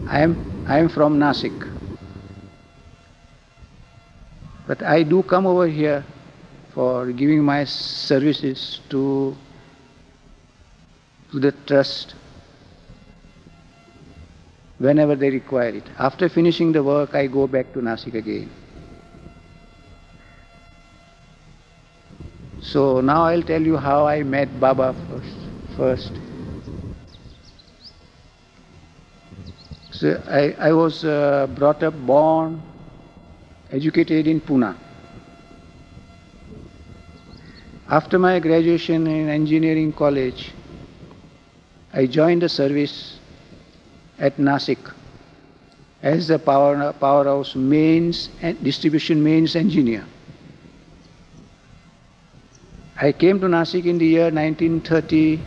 I am from Nasik, but I do come over here for giving my services to the trust whenever they require it. After finishing the work, I go back to Nasik again. So now I'll tell you how I met Baba first. So I was brought up, born, educated in Pune. After my graduation in engineering college, I joined the service at Nasik as the powerhouse mains and distribution mains engineer. I came to Nasik in the year 1930,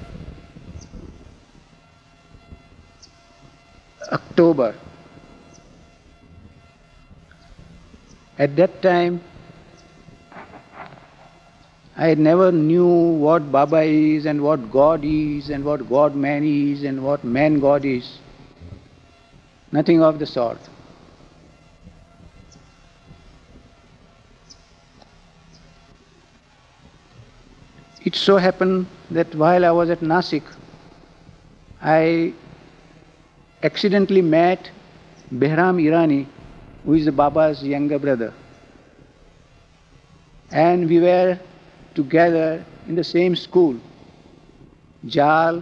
October. At that time, I never knew what Baba is and what God is and what God-man is and what man-God is. Nothing of the sort. It so happened that while I was at Nasik, I accidentally met Behram Irani, who is the Baba's younger brother. And we were together in the same school. Jal,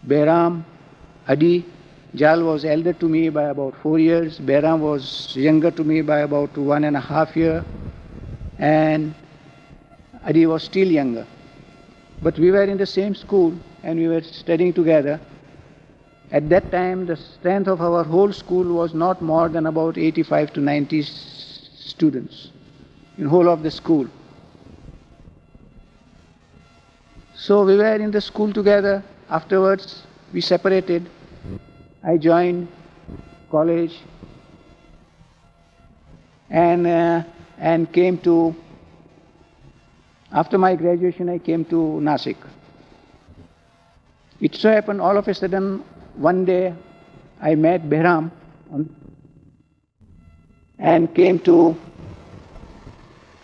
Behram, Adi. Jal was elder to me by about 4 years. Behram was younger to me by about 1.5 years. And Adi was still younger. But we were in the same school and we were studying together. At that time, the strength of our whole school was not more than about 85 to 90 students in whole of the school. So we were in the school together. Afterwards, we separated. I joined college and came to, after my graduation, I came to Nasik. It so happened all of a sudden, one day I met Behram and came to,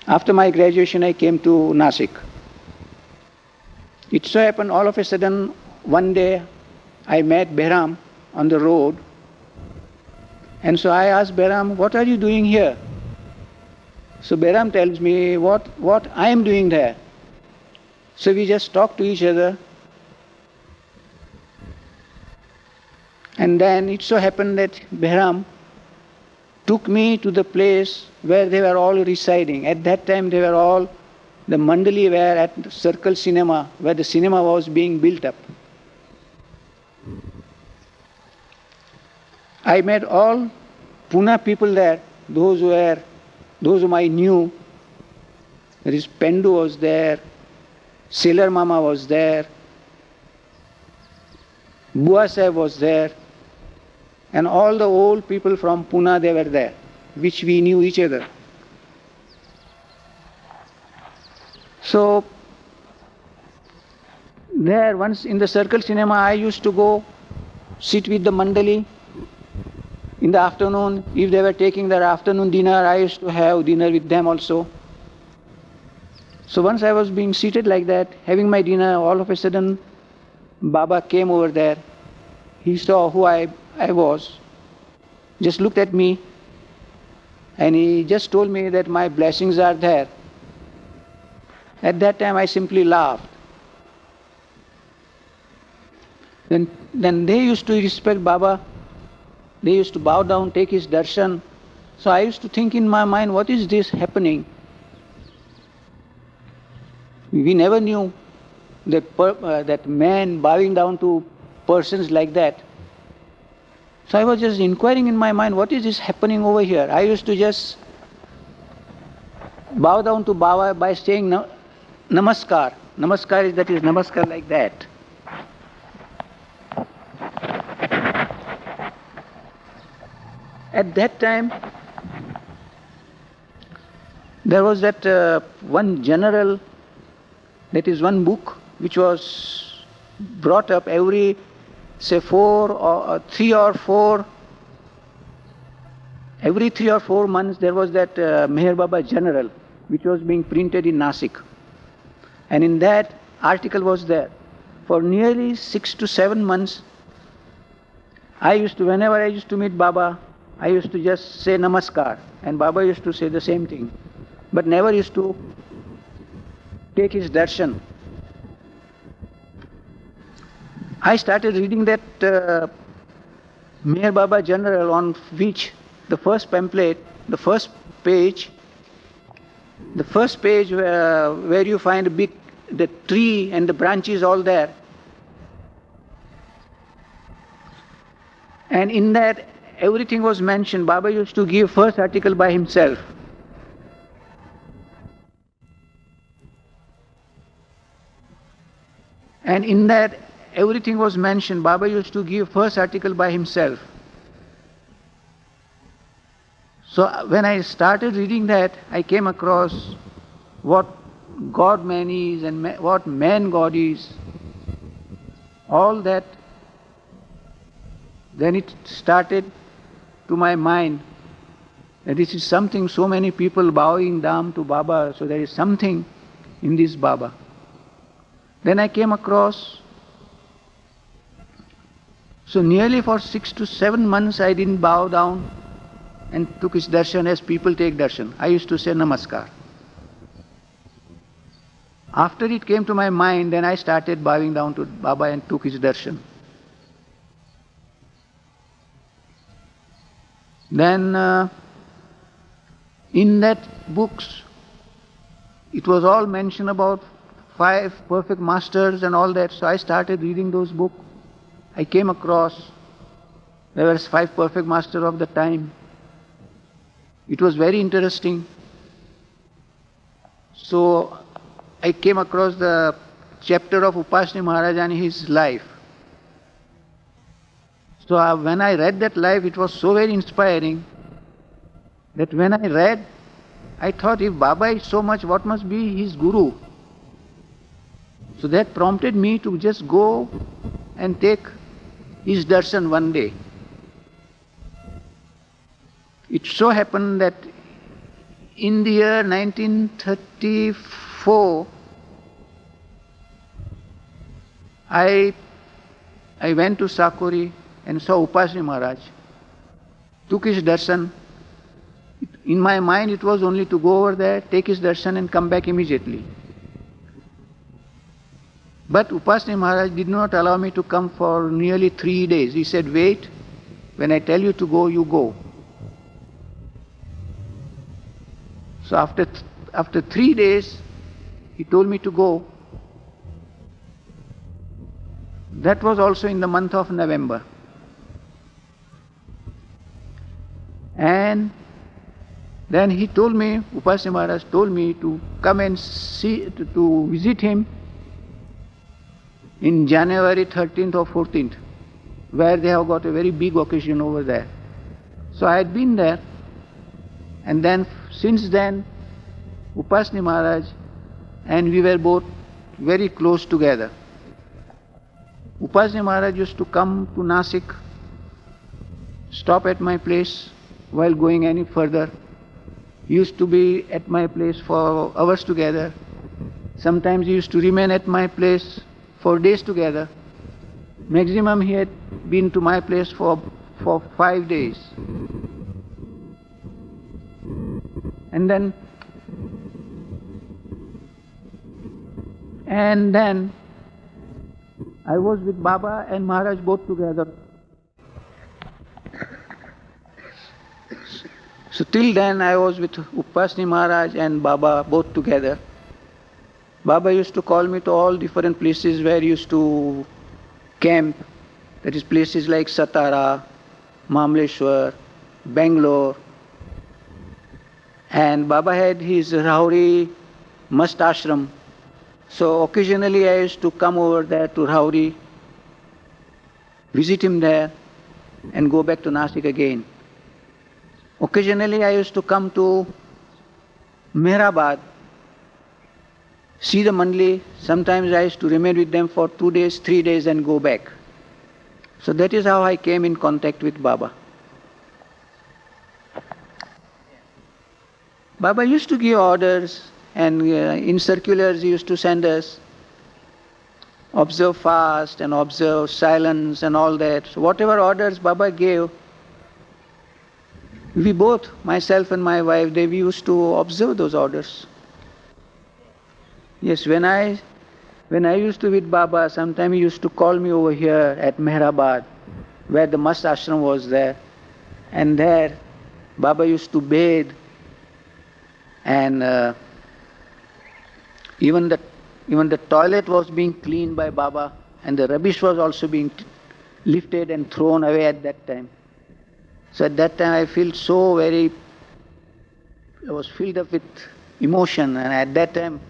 after my graduation, I came to Nasik. It so happened all of a sudden, one day I met Behram on the road, and so I asked Behram, what are you doing here? So Behram tells me what I am doing there. So we just talked to each other, and then it so happened that Behram took me to the place where they were all residing. At that time they were all, the Mandali were at the Circle Cinema, where the cinema was being built up. I met all Pune people there, those whom I knew. There is Pendu was there, Sailor Mama was there, Bua Sahib was there, and all the old people from Pune, they were there, which we knew each other. So there, once in the Circle Cinema, I used to go sit with the Mandali. In the afternoon, if they were taking their afternoon dinner, I used to have dinner with them also. So once I was being seated like that, having my dinner, all of a sudden, Baba came over there. He saw who I was, just looked at me, and he just told me that my blessings are there. At that time, I simply laughed. Then they used to respect Baba. They used to bow down, take his darshan. So I used to think in my mind, what is this happening? We never knew that man bowing down to persons like that. So I was just inquiring in my mind, what is this happening over here? I used to just bow down to Baba by saying namaskar. Namaskar is namaskar like that. At that time, there was that one general, that is one book which was brought up every say 3 or 4, every 3 or 4 months there was that Meher Baba General, which was being printed in Nasik. And in that article was there. For nearly 6 to 7 months, whenever I used to meet Baba, I used to just say Namaskar, and Baba used to say the same thing, but never used to take his darshan. I started reading that Meher Baba General, on which the first pamphlet, the first page where you find the tree and the branches all there. And in that, everything was mentioned. Baba used to give first article by himself. And in that, everything was mentioned. Baba used to give first article by himself. So when I started reading that, I came across what God man is and what man God is. All that. Then it started to my mind that this is something, so many people bowing down to Baba, so there is something in this Baba. Then I came across, so nearly for 6 to 7 months I didn't bow down and took his darshan as people take darshan. I used to say Namaskar. After it came to my mind, then I started bowing down to Baba and took his darshan. Then in that books, it was all mentioned about 5 perfect masters and all that. So I started reading those books. I came across, there were 5 perfect masters of the time. It was very interesting. So I came across the chapter of Upasni Maharaj and his life. So when I read that life, it was so very inspiring that when I read, I thought, if Baba is so much, what must be his guru? So that prompted me to just go and take his darshan one day. It so happened that in the year 1934, I went to Sakori and saw Upasni Maharaj, took his darshan. In my mind it was only to go over there, take his darshan and come back immediately. But Upasni Maharaj did not allow me to come for nearly 3 days. He said, wait, when I tell you to go, you go. So after 3 days, he told me to go. That was also in the month of November. And then he told me, Upasni Maharaj told me to come and see, to visit him in January 13th or 14th, where they have got a very big occasion over there. So I had been there, and then since then, Upasni Maharaj and we were both very close together. Upasni Maharaj used to come to Nasik, stop at my place while going any further. He used to be at my place for hours together. Sometimes he used to remain at my place for days together. Maximum he had been to my place for 5 days. And then I was with Baba and Maharaj both together. So till then I was with Upasni Maharaj and Baba both together. Baba used to call me to all different places where he used to camp. That is places like Satara, Mamleshwar, Bangalore. And Baba had his Rauri Mast Ashram. So occasionally I used to come over there to Rauri, visit him there and go back to Nasik again. Occasionally I used to come to Meherabad, see the Mandali. Sometimes I used to remain with them for 2 days, 3 days and go back. So that is how I came in contact with Baba. Baba used to give orders, and in circulars he used to send us, observe fast and observe silence and all that. So whatever orders Baba gave, we both, myself and my wife, we used to observe those orders. Yes, when I used to with Baba, sometimes he used to call me over here at Meherabad, where the Mast ashram was there. And there, Baba used to bathe, and even the toilet was being cleaned by Baba, and the rubbish was also being lifted and thrown away at that time. So at that time I was filled up with emotion, and at that time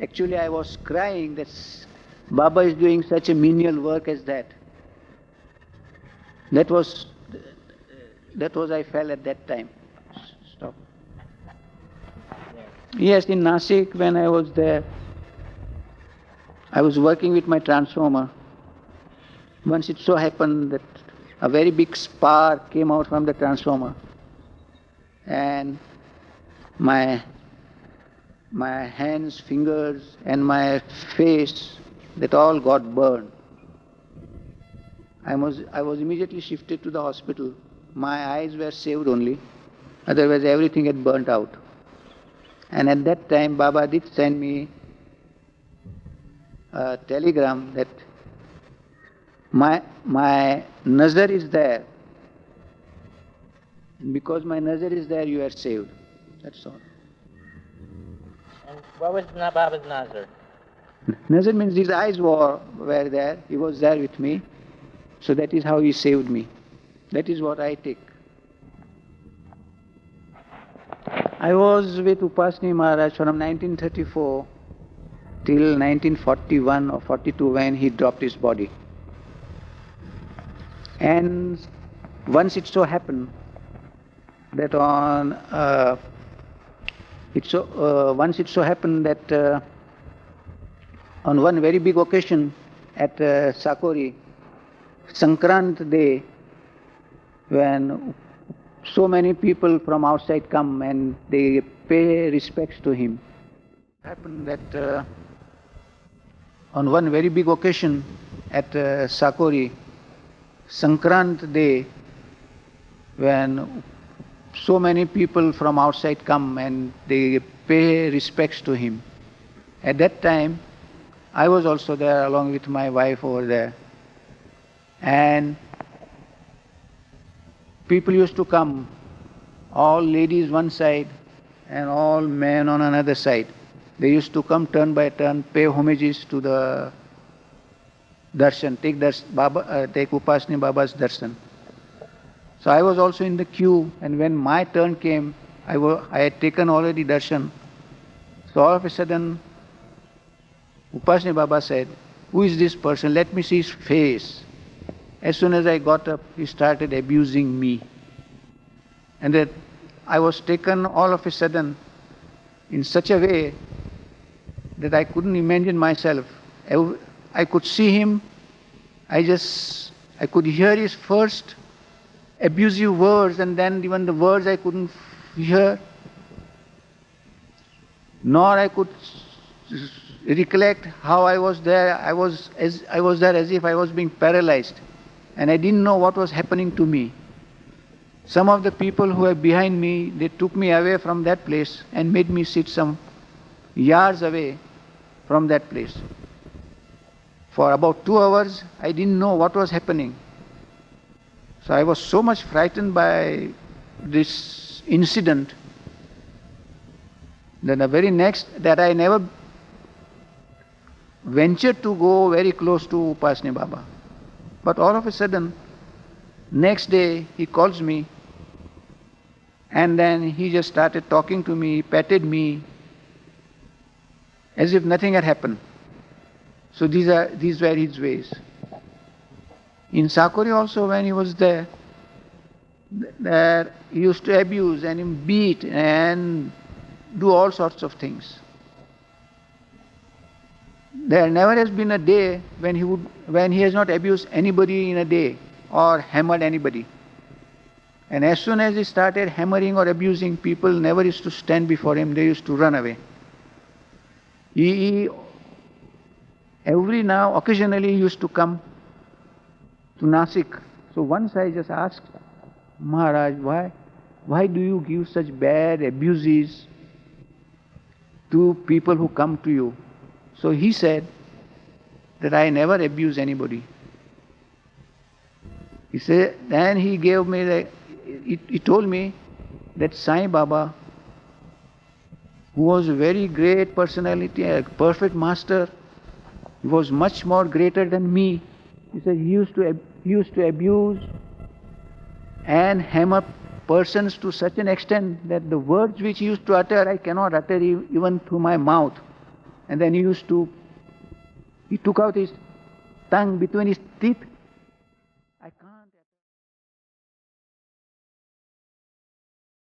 actually I was crying that Baba is doing such a menial work as that. That was I felt at that time. Stop. Yes, in Nasik when I was there, I was working with my transformer. Once it so happened that a very big spark came out from the transformer, and my hands, fingers and my face, that all got burned. I was immediately shifted to the hospital. My eyes were saved only, otherwise everything had burnt out. And at that time Baba did send me a telegram that my nazar is there. Because my nazar is there, you are saved. That's all. And what was Baba's nazar? Nazar means his eyes were there. He was there with me. So that is how he saved me. That is what I take. I was with Upasni Maharaj from 1934 till 1941 or 42 when he dropped his body. And once it so happened that on one very big occasion at Sakori, Sankrant Day, when so many people from outside come and they pay respects to him. It happened that on one very big occasion at Sakori, Sankrant Day, when so many people from outside come and they pay respects to him. At that time, I was also there along with my wife over there. And people used to come, all ladies one side and all men on another side. They used to come turn by turn, pay homages to the darshan, take Upasni Baba's darshan. So I was also in the queue, and when my turn came, I had taken already darshan. So all of a sudden, Upasni Baba said, "Who is this person? Let me see his face." As soon as I got up, he started abusing me. And that I was taken all of a sudden in such a way that I couldn't imagine myself. I could see him, I could hear his first abusive words, and then even the words I couldn't hear, nor I could recollect how I was there. I was there as if I was being paralyzed, and I didn't know what was happening to me. Some of the people who were behind me, they took me away from that place and made me sit some yards away from that place. For about 2 hours, I didn't know what was happening. So I was so much frightened by this incident that the very next, that I never ventured to go very close to Upasni Baba. But all of a sudden, next day he calls me, and then he just started talking to me, patted me, as if nothing had happened. So these were his ways. In Sakori also, when he was there he used to abuse and beat and do all sorts of things. There never has been a day when he has not abused anybody in a day. or hammered anybody. And as soon as he started hammering or abusing, people never used to stand before him, they used to run away. He occasionally used to come to Nasik. So once I just asked, Maharaj, why do you give such bad abuses to people who come to you? So he said that I never abuse anybody. He said, then he gave me he told me that Sai Baba, who was a very great personality, a perfect master, he was much more greater than me. He said he used to abuse and hammer persons to such an extent that the words which he used to utter, I cannot utter even through my mouth. And then he took out his tongue between his teeth